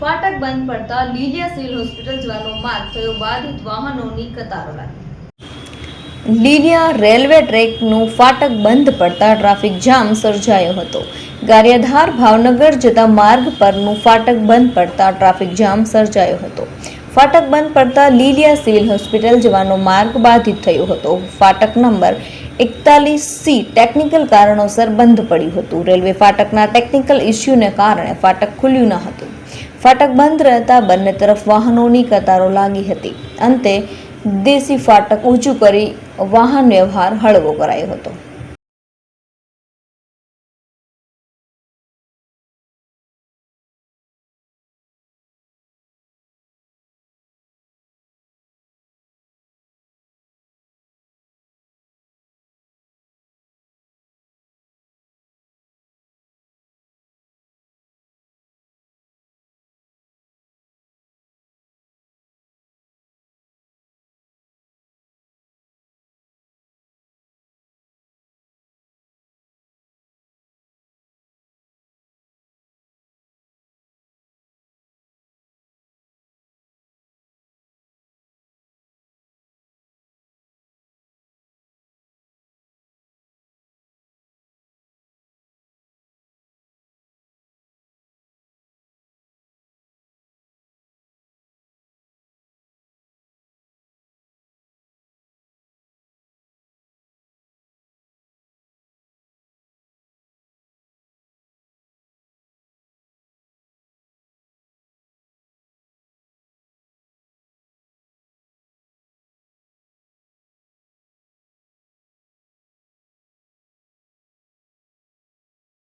ફાટક બંધ પડતા લીલિયા સિવિલ હોસ્પિટલ જવાનો માર્ગ થયો બાધિત, વાહનોની કતારો લાગી। લીલિયા રેલવે ટ્રેકનું ફાટક બંધ પડતા ટ્રાફિક જામ સર્જાયો હતો। ગારિયાધાર ભાવનગર જતા માર્ગ પરનું ફાટક બંધ પડતા ટ્રાફિક જામ સર્જાયો હતો। ફાટક બંધ પડતા લીલિયા સિવિલ હોસ્પિટલ જવાનો માર્ગ બાધિત થયો હતો। ફાટક નંબર 41C ટેકનિકલ કારણોસર બંધ પડ્યું હતું। રેલવે ફાટકના ટેકનિકલ ઇસ્યુને કારણે ફાટક ખુલ્યું ન હતું। ફાટક બંધ રહેતા બંને તરફ વાહનોની કતારો લાગી હતી। અંતે દેશી ફાટક ઊંચું કરી વાહન વ્યવહાર હળવો કરાયો હતો।